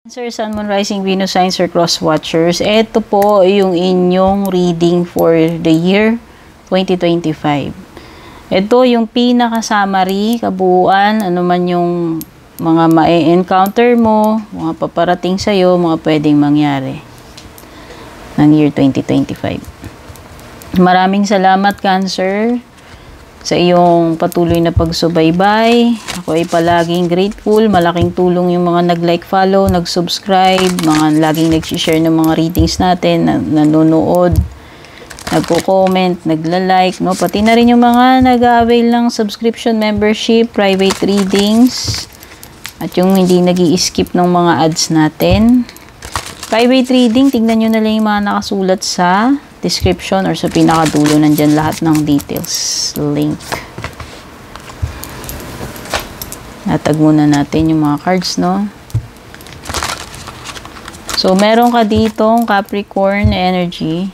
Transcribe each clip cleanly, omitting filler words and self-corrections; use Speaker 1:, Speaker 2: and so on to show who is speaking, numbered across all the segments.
Speaker 1: Cancer, Sun, Moon, Rising, Venus, Signs, or Cross Watchers, ito po yung inyong reading for the year 2025. Ito yung pinaka-summary, kabuuan, ano man yung mga ma-encounter mo, mga paparating sa'yo, mga pwedeng mangyari ng year 2025. Maraming salamat, Cancer, sa iyong patuloy na pagsubaybay. Ako ay palaging grateful. Malaking tulong yung mga nag-like, follow, nag-subscribe, mga laging nag-share ng mga readings natin, nanonood, nagko-comment, nagla-like, no? Pati na rin yung mga nag-avail ng subscription membership, private readings, at yung hindi nag-i-skip ng mga ads natin. Private reading, tignan nyo na lang yung mga nakasulat sa description or sa pinakadulo, nandyan lahat ng details, link. Natag muna natin yung mga cards, no? So, meron ka ditong Capricorn energy.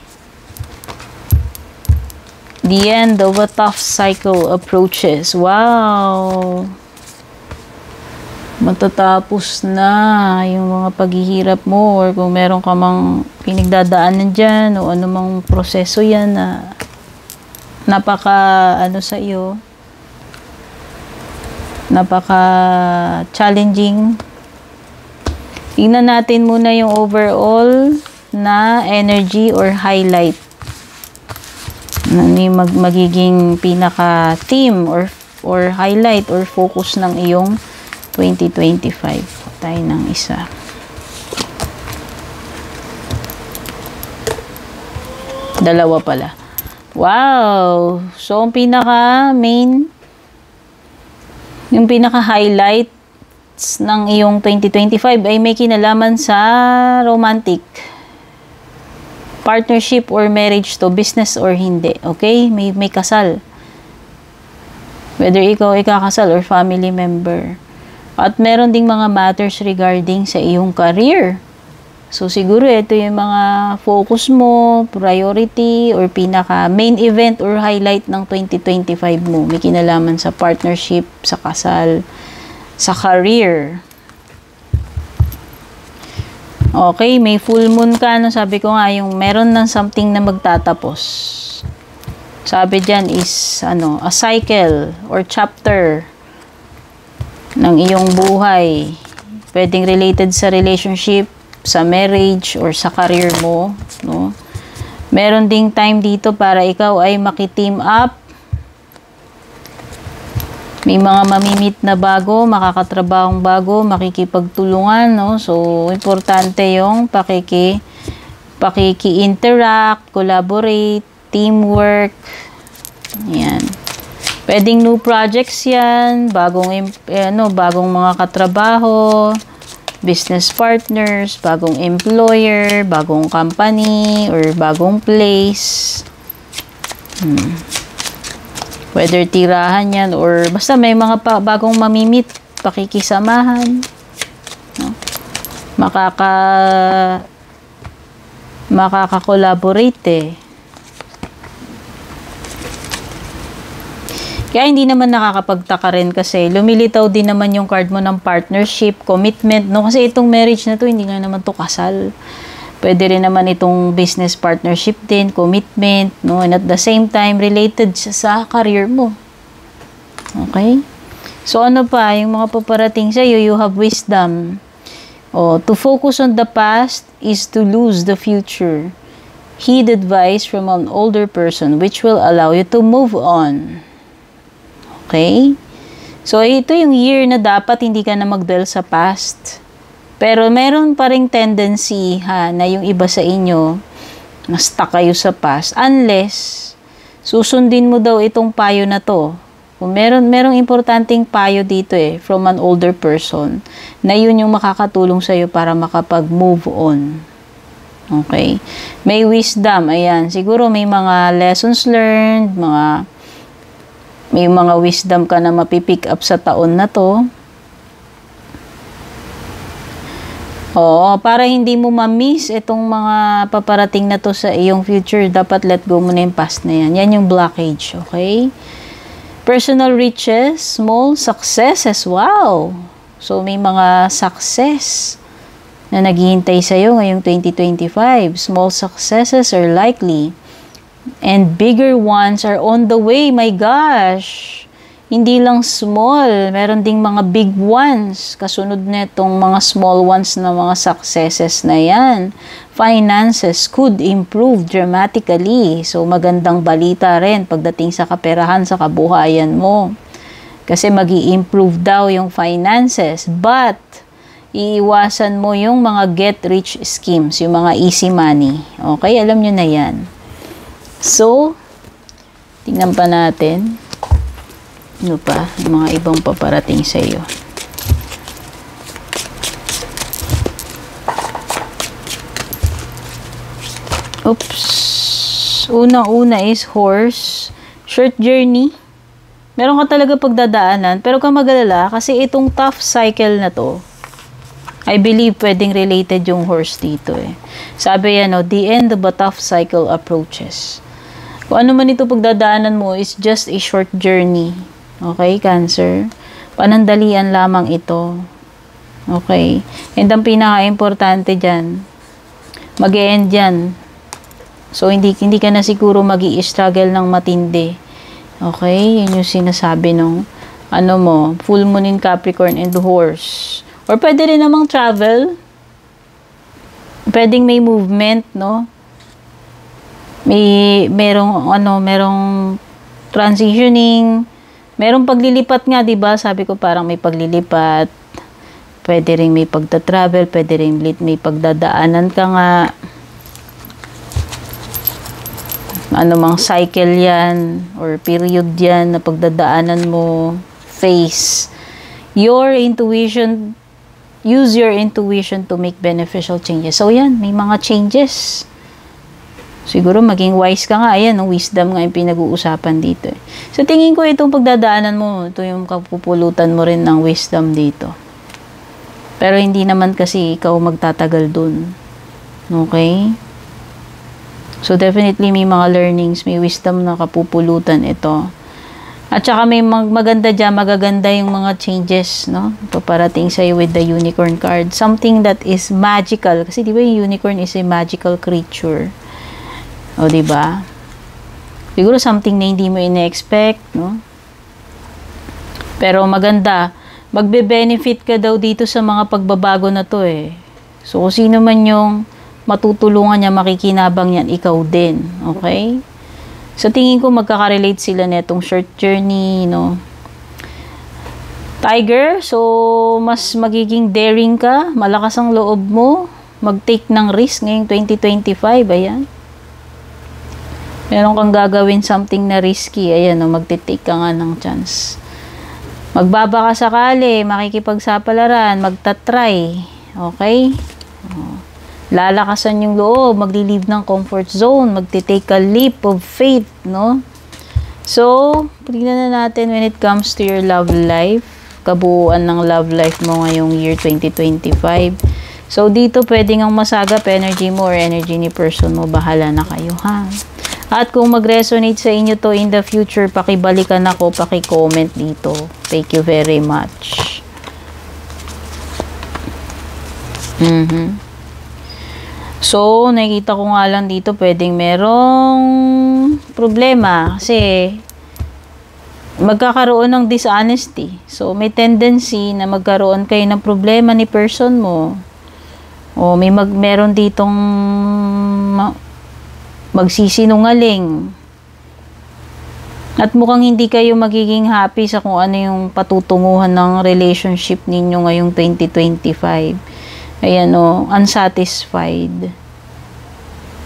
Speaker 1: The end of a tough cycle approaches. Wow! Matatapos na yung mga paghihirap mo, or kung meron ka mang pinagdadaanan dyan o anumang proseso yan na napaka sa iyo, napaka challenging. Tingnan natin muna yung overall na energy or highlight, magiging pinaka theme or highlight or focus ng iyong 2025. Tayo ng isa. Dalawa pala. Wow! So, ang pinaka-highlights ng iyong 2025 ay may kinalaman sa romantic partnership or marriage to, business or hindi. Okay? May kasal. Whether ikaw ay kakasal or family member. At meron ding mga matters regarding sa iyong career. So, siguro ito yung mga focus mo, priority, or pinaka main event or highlight ng 2025 mo. May kinalaman sa partnership, sa kasal, sa career. Okay, may full moon ka. No? Sabi ko nga, yung meron ng something na magtatapos. Sabi dyan is, a cycle or chapter ng iyong buhay. Pwedeng related sa relationship, sa marriage, or sa career mo, no? Meron ding time dito para ikaw ay maki-team up. May mga mamimit na bago, makakatrabahong bago, makikipagtulungan, no? So, importante yung pakiki-interact, collaborate, teamwork. Yan. Pwedeng new projects yan, bagong mga katrabaho, business partners, bagong employer, bagong company, or bagong place. Whether tirahan yan, or basta may mga bagong mamimit, pakikisamahan. No? Makaka-collaborate eh. Kaya hindi naman nakakapagtaka rin kasi lumilitaw din naman yung card mo ng partnership, commitment, no? Kasi itong marriage na to, hindi nga naman to kasal. Pwede rin naman itong business partnership din, commitment, no? And at the same time, related sa career mo. Okay? So, ano pa? Yung mga paparating sa'yo, you have wisdom. To focus on the past is to lose the future. Heed advice from an older person which will allow you to move on. Okay? So, ito yung year na dapat hindi ka na mag-dwell sa past. Pero meron pa ring tendency na yung iba sa inyo, na stuck kayo sa past, unless susundin mo daw itong payo na to. Kung merong importanteng payo dito from an older person, na yun yung makakatulong sa'yo para makapag-move on. Okay? May wisdom, ayan. Siguro may mga lessons learned, may mga wisdom ka na mapipick up sa taon na to. Para hindi mo ma-miss itong mga paparating na to sa iyong future, dapat let go mo na yung past na yan. Yan yung blockage, okay? Personal riches, small successes, wow! So, may mga success na naghihintay sa'yo ngayong 2025. Small successes are likely and bigger ones are on the way. My gosh! Hindi lang small, meron ding mga big ones. Kasunod na itong mga small ones na mga successes na yan. Finances could improve dramatically. So, magandang balita rin pagdating sa kaperahan sa kabuhayan mo. Kasi mag-i-improve daw yung finances. But, iiwasan mo yung mga get-rich schemes, yung mga easy money. Okay? Alam nyo na yan. So, tingnan pa natin. Ano pa? Yung mga ibang paparating sa iyo. Oops. Unang-una is horse. Short journey. Meron ka talaga pagdadaanan. Pero kung mag-alala, kasi itong tough cycle na to, I believe pwedeng related yung horse dito eh. Sabi yan, the end of a tough cycle approaches. Kung ano man ito pagdadaanan mo is just a short journey. Okay, Cancer? Panandalian lamang ito. Okay? And ang pinaka-importante dyan, mag-e-end yan. So, hindi ka na siguro mag-i-struggle ng matindi. Okay? Yan yung sinasabi nung, full moon in Capricorn and the horse. Or pwede rin namang travel. Pwedeng may movement, no? Merong transitioning. Merong paglilipat nga, 'di ba? Sabi ko parang may paglilipat. Pwede ring may pagta-travel, pwede ring may pagdadaanan ka nga. Mang cycle 'yan or period 'yan na pagdadaanan mo, phase. Your intuition, use your intuition to make beneficial changes. So 'yan, may mga changes. Siguro maging wise ka nga. Ayan, wisdom nga yung pinag-uusapan dito. So, tingin ko itong pagdadaanan mo, ito yung kapupulutan mo rin ng wisdom dito. Pero hindi naman kasi ikaw magtatagal dun. Okay? So, definitely may mga learnings, may wisdom na kapupulutan ito. At saka may maganda dyan, magaganda yung mga changes, no? Paparating sa'yo with the unicorn card. Something that is magical. Kasi di ba yung unicorn is a magical creature. O, diba? Siguro something na hindi mo ina-expect, no? Pero maganda. Magbe-benefit ka daw dito sa mga pagbabago na to eh. So, kung sino man yung matutulungan niya, makikinabang yan, ikaw din. Okay? So, tingin ko magkaka-relate sila netong short journey, no? Tiger, so, mas magiging daring ka, malakas ang loob mo, mag-take ng risk ngayong 2025, ayan. Meron kang gagawin something na risky. Ayan, magtitake ka nga ng chance. Magbabaka sakali, makikipagsapalaran, magtatry. Okay? Lalakasan yung loob, maglilive ng comfort zone, magtitake a leap of faith, no? So, tignan na natin when it comes to your love life. Kabuuan ng love life mo ngayong year 2025. So, dito pwedeng ang masagap energy mo or energy ni person mo. Bahala na kayo, ha? At kung mag-resonate sa inyo to in the future, pakibalikan ako, paki-comment dito. Thank you very much. So, nakikita ko nga lang dito, pwedeng merong problema. Kasi, magkakaroon ng dishonesty. So, may tendency na magkaroon kayo ng problema ni person mo. O, meron ditong magsisinungaling. At mukhang hindi kayo magiging happy sa kung ano yung patutunguhan ng relationship ninyo ngayong 2025. Ayan unsatisfied.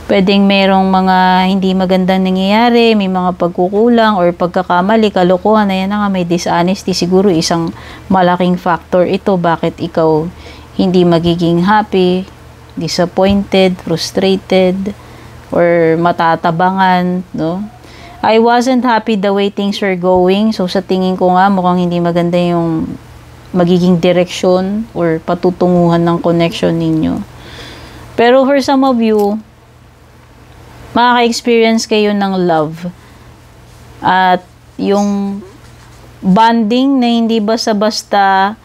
Speaker 1: Pwedeng merong mga hindi magandang nangyayari, may mga pagkukulang or pagkakamali, kalokohan, ayan na nga, may dishonesty. Siguro isang malaking factor ito bakit ikaw hindi magiging happy, disappointed, frustrated, or matatabangan, no? I wasn't happy the way things were going. So, sa tingin ko nga, mukhang hindi maganda yung magiging direksyon or patutunguhan ng connection ninyo. Pero for some of you, makaka-experience kayo ng love. At yung bonding na hindi basta-basta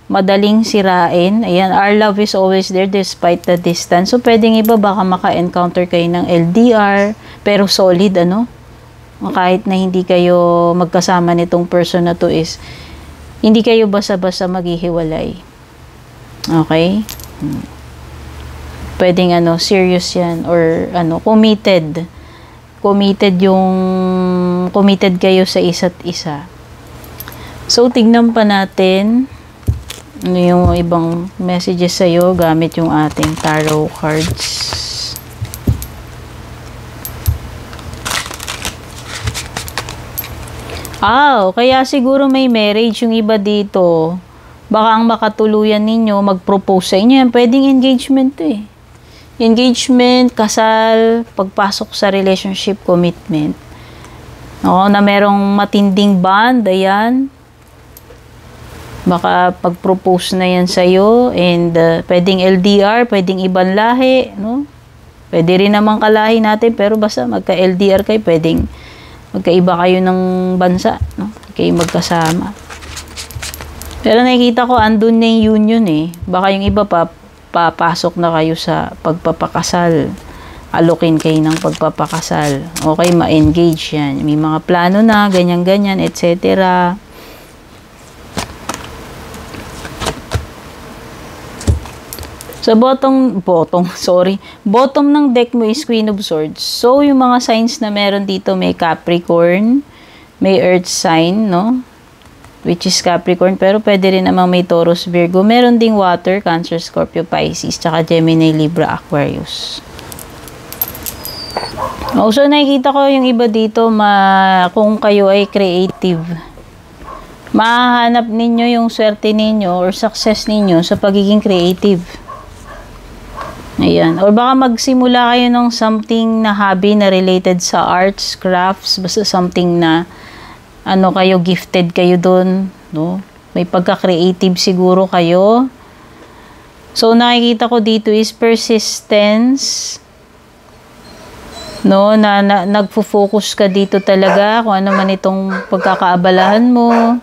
Speaker 1: madaling sirain. Ayan, our love is always there despite the distance. So, pwedeng iba baka maka-encounter kayo ng LDR, pero solid, ano? Kahit na hindi kayo magkasama nitong person na to is, hindi kayo basta-basta maghihiwalay. Okay? Pwedeng ano, serious yan, or ano, committed. Committed kayo sa isa't isa. So, tignan pa natin ano yung ibang messages sa'yo gamit yung ating tarot cards. Kaya siguro may marriage yung iba dito. Baka ang makatuluyan ninyo, mag-propose sa inyo. Yan, pwedeng engagement to eh. Engagement, kasal, pagpasok sa relationship, commitment. Na merong matinding bond, ayan. Baka pag-propose na yan sa'yo, and pwedeng LDR, pwedeng ibang lahi, no? Pwede rin naman kalahi natin, pero basta magka-LDR kayo, pwedeng magkaiba kayo ng bansa, no? Kayo magkasama. Pero nakikita ko, andun na yung union eh. Baka yung iba papasok na kayo sa pagpapakasal. Alokin kayo ng pagpapakasal. Okay, ma-engage yan. May mga plano na, ganyan-ganyan, etc. Sa bottom ng deck mo is Queen of Swords. So, yung mga signs na meron dito, may Capricorn, may Earth sign, no? Which is Capricorn, pero pwede rin namang may Taurus, Virgo. Meron ding Water, Cancer, Scorpio, Pisces, tsaka Gemini, Libra, Aquarius. So, nakikita ko yung iba dito, kung kayo ay creative, mahahanap ninyo yung swerte ninyo or success ninyo sa pagiging creative. Ayan. Or baka magsimula kayo ng something na hobby na related sa arts, crafts, basta something na kayo, gifted kayo dun, no? May pagka-creative siguro kayo. So, nakikita ko dito is persistence, no? Na nagfo-focus ka dito talaga kung ano man itong pagkakaabalahan mo.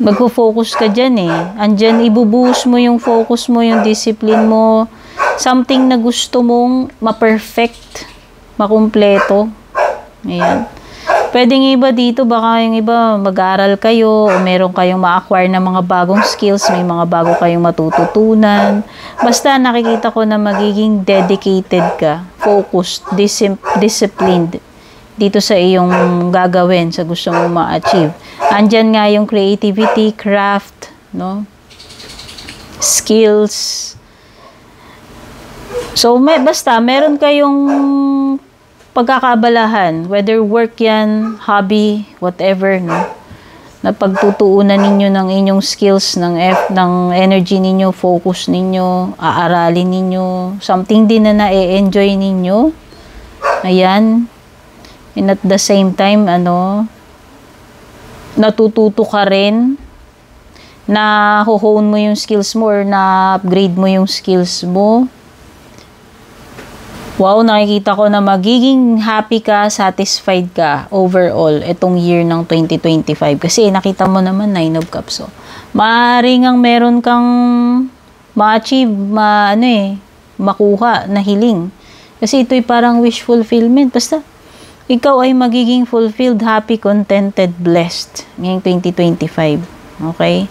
Speaker 1: Magfo-focus ka dyan eh. Andyan, ibubuhos mo yung focus mo, yung discipline mo. Something na gusto mong ma-perfect, makumpleto. Ayan. Pwedeng iba dito, baka yung iba mag-aral kayo, o meron kayong ma-acquire na mga bagong skills, may mga bago kayong matututunan. Basta nakikita ko na magiging dedicated ka, focused, disciplined dito sa iyong gagawin, sa gusto mong ma-achieve. Andyan nga yung creativity, craft, no? Skills. So, basta meron kayong pagkakaabalahan, whether work yan, hobby, whatever, no? Na pagtutuunan ninyo ng inyong skills, ng energy ninyo, focus ninyo, aaralin ninyo, something din na na-enjoy ninyo. Ayan. And at the same time, natututo ka rin, na hone mo yung skills mo or na-upgrade mo yung skills mo. Wow, nakikita ko na magiging happy ka, satisfied ka overall itong year ng 2025. Kasi nakita mo naman 9 of Cups. So, maaaring ang meron kang ma-achieve, makuha na hiling. Kasi ito'y parang wish fulfillment. Basta, ikaw ay magiging fulfilled, happy, contented, blessed ngayong 2025. Okay?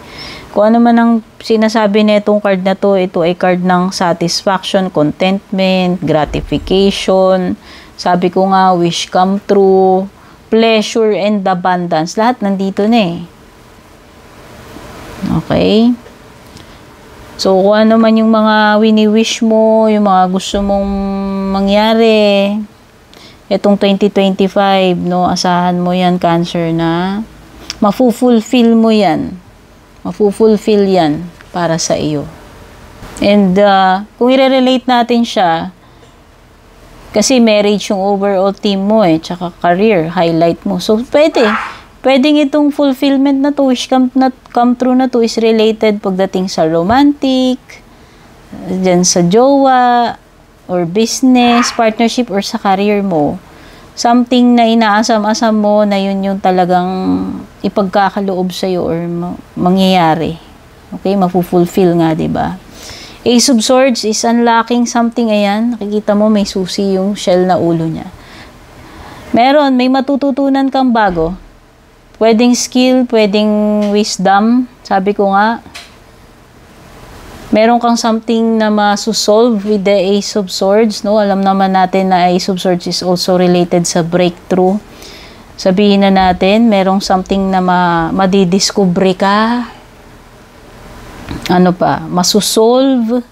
Speaker 1: Kung ano man ang sinasabi nitong card na to, ito ay card ng satisfaction, contentment, gratification. Sabi ko nga, wish come true, pleasure, and abundance. Lahat nandito na eh. Okay? So, kung ano man yung mga wini-wish mo, yung mga gusto mong mangyari, itong 2025, no, asahan mo yan, Cancer, na mafu-fulfill mo yan. Mafu-fulfill yan para sa iyo. And kung i-relate natin siya, kasi marriage yung overall theme mo eh, tsaka career, highlight mo. So, pwedeng itong fulfillment na to, wish come true na to, is related pagdating sa romantic, dyan sa jowa, or business, partnership, or sa career mo. Something na inaasam-asam mo na yun yung talagang ipagkakaloob sa'yo or mangyayari. Okay, mapufulfill nga, 'di ba? Ace of Swords is unlocking something, ayan. Nakikita mo may susi yung shell na ulo niya. May matututunan kang bago. Pwedeng skill, pwedeng wisdom. Sabi ko nga, meron kang something na masosolve with the Ace of Swords, no? Alam naman natin na Ace of Swords is also related sa breakthrough. Sabihin na natin, merong something na madidiscover ka. Ano pa? Masosolve.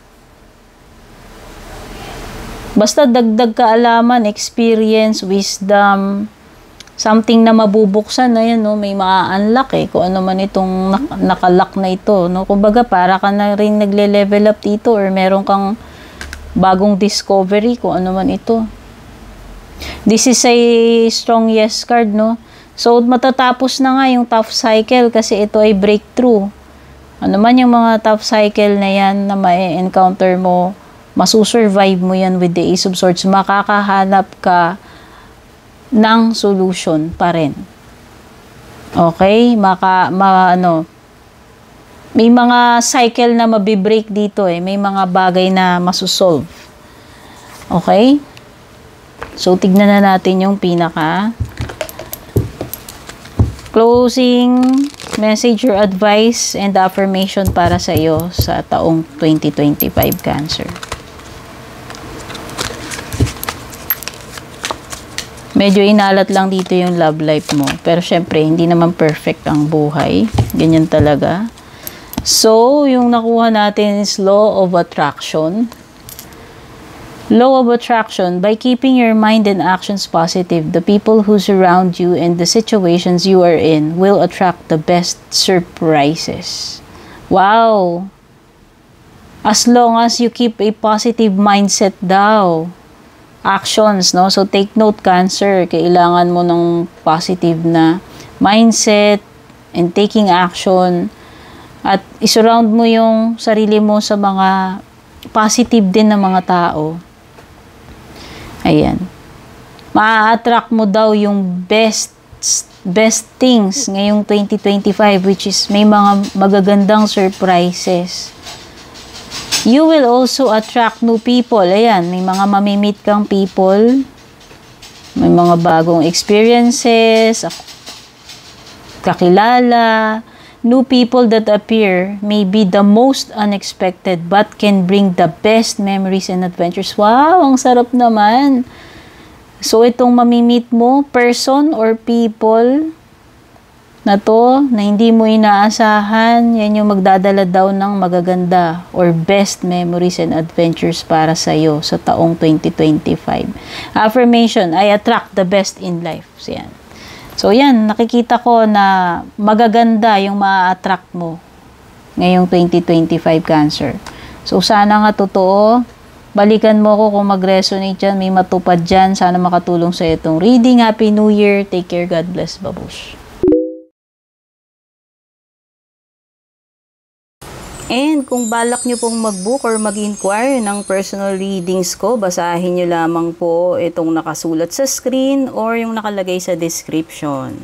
Speaker 1: Basta dagdag kaalaman, experience, wisdom, something na mabubuksan, ayan, no? May maa-unlock kung ano man itong nakalock na ito, no? Kumbaga, para ka na rin nagle-level up dito or meron kang bagong discovery kung ano man ito. This is a strong yes card, no? So, matatapos na nga yung tough cycle kasi ito ay breakthrough. Ano man yung mga tough cycle na yan na ma-encounter mo, masusurvive mo yan with the Ace of Swords. Makakahanap ka ng solution pa rin. Okay? May mga cycle na mabibreak dito May mga bagay na masusolve. Okay? So, tignan na natin yung pinaka closing message or advice and affirmation para sa iyo sa taong 2025 Cancer. Medyo inalat lang dito yung love life mo. Pero syempre, hindi naman perfect ang buhay. Ganyan talaga. So, yung nakuha natin is Law of Attraction. Law of Attraction, by keeping your mind and actions positive, the people who surround you and the situations you are in will attract the best surprises. Wow! As long as you keep a positive mindset daw. Actions, no? So, take note, Cancer. Kailangan mo ng positive na mindset and taking action. At isurround mo yung sarili mo sa mga positive din na mga tao. Ayan. Ma-attract mo daw yung best things ngayong 2025, which is may mga magagandang surprises. You will also attract new people. Ayan, may mga mamimit kang people. May mga bagong experiences, kakilala. New people that appear may be the most unexpected but can bring the best memories and adventures. Wow, ang sarap naman. So, itong mamimit mo, person or people na to, na hindi mo inaasahan, yan yung magdadala daw ng magaganda or best memories and adventures para sa iyo sa taong 2025. Affirmation, I attract the best in life. So, yan. So, yan, nakikita ko na magaganda yung ma-attract mo ngayong 2025 Cancer. So, sana nga totoo. Balikan mo ko kung mag-resonate dyan, may matupad dyan. Sana makatulong sa itong reading. Happy New Year. Take care. God bless. Babush. And kung balak nyo pong mag-book or mag-inquire ng personal readings ko, basahin nyo lamang po itong nakasulat sa screen or yung nakalagay sa description.